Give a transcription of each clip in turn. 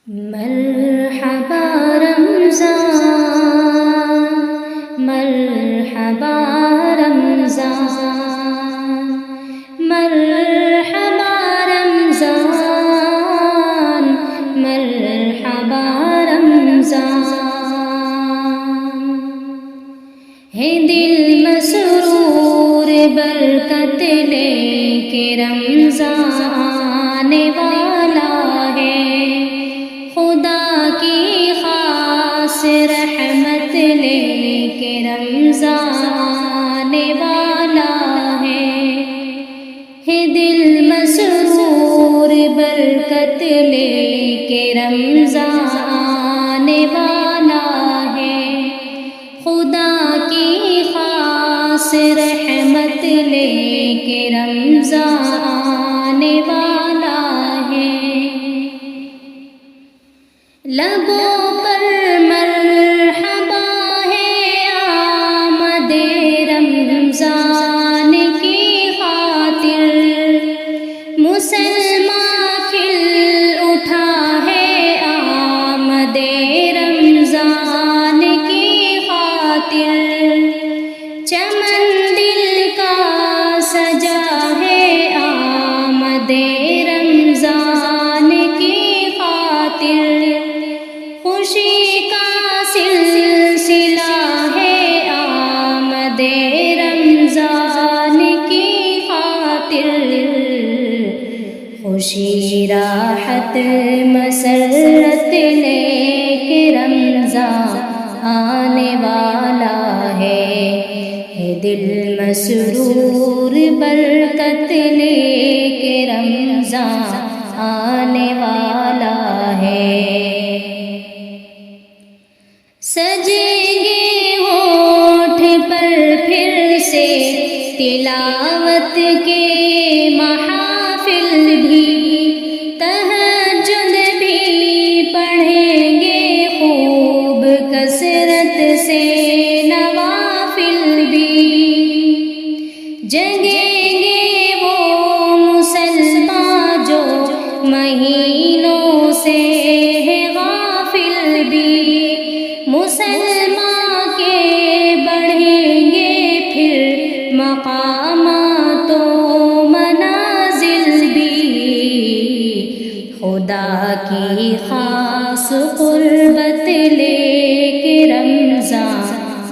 مرحبا رمضان، مرحبا رمضان، مرحبا رمضان، مرحبا رمضان۔ ہے دل مسرور برکت لے کے رمضان آنے والا ہے، خدا کی خاص رحمت لے کے رمضان آنے والا ہے۔ دل مسرور برکت لے کے رمضان آنے والا ہے، خدا کی خاص رحمت لے کے رمضان آنے والا ہے۔ لبوں پر مرحبا ہے آمد رمضان کی خاطر، مسلمان کھل اٹھا ہے آمد رمضان کی خاطر، چمن دل کا سجا ہے آمد رمضان کی خاطر، خوشی کا سلسلہ ہے آمد رمضان کی خاطر، خوشی راحت مسرت لے کے رمضان آنے والا ہے۔ دل مسرور برکت لے کے رمضان آنے والا ہے۔ سجیں گے ہونٹ پر پھر سے تلاوت کے محافل بھی، تہجد بھی پڑھیں گے خوب کثرت سے نوافل بھی، جگیں گے وہ مسلمان جو مہینوں سے ہے غافل بھی، مسلمان کے بڑھیں گے پھر مقامات و منازل بھی، خدا کی خاص قربت لے کے رمضان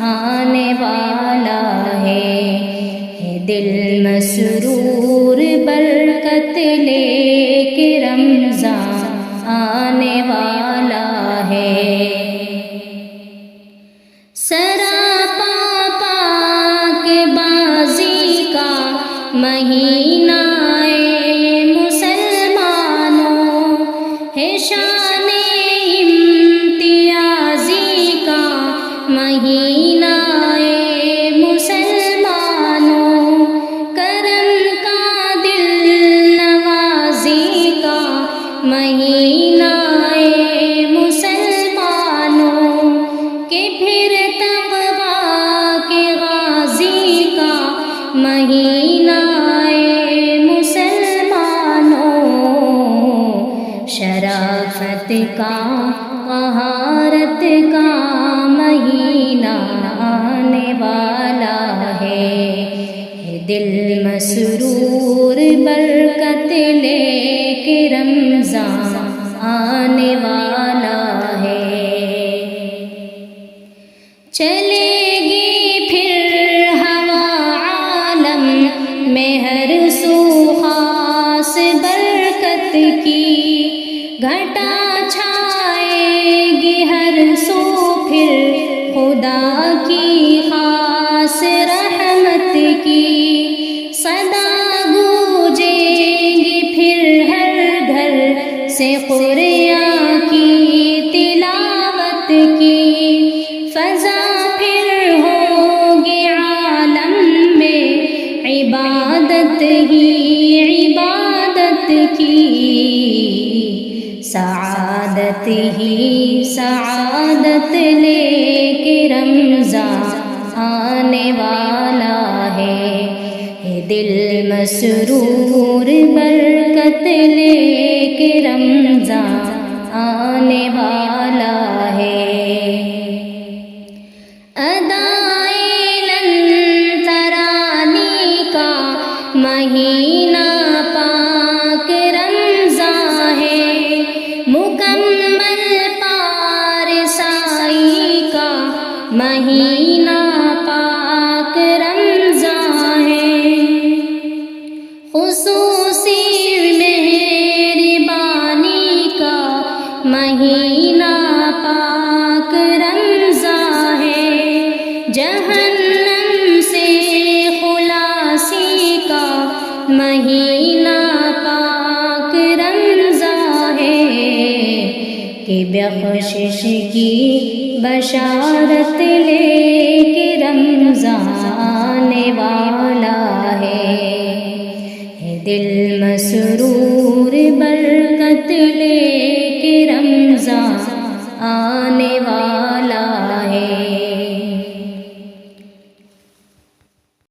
آنے والا ہے۔ دل مسرور برکت لے کے رمضان آنے والا ہے۔ سراپا پاک بازی کا مہینہ مسلمانوں، ہے شان امتیازی کا مہینہ مسلمانوں، کرم کا دل نوازی کا مہینہ مسلمانوں، کہ پھر مہینہ مسلمانوں، شرافت کا طہارت کا مہینہ آنے والا ہے۔ دل مسرور برکت لے کے رمضان آنے والا ہے۔ چلے گی پھر میں ہر سو خاص برکت کی، گھٹا چھائے گی ہر سو پھر خدا کی خاص رحمت کی، صدا گونجے گی پھر ہر گھر سے قرآن کی تلاوت کی، فضا پھر ہوگی عالم میں عبادت ہی عبادت کی، سعادت ہی سعادت لے کے رمضان آنے والا ہے۔ دل مسرور برکت لے کے رمضان آنے آنے والا ہے۔ ادائے لن ترانی کا مہینہ پاک رمضان ہے، مکمل پارسائی کا مہینہ پاک رمضان ہے، خصوصی مہربانی کا مہینہ پاک رمضان ہے، جہنم سے خلاصی کا مہینہ پاک رمضان ہے، کہ بخشش کی بشارت لے کے رمضان آنے والا ہے، دل مسرور برکت لے کے رمضان آنے والا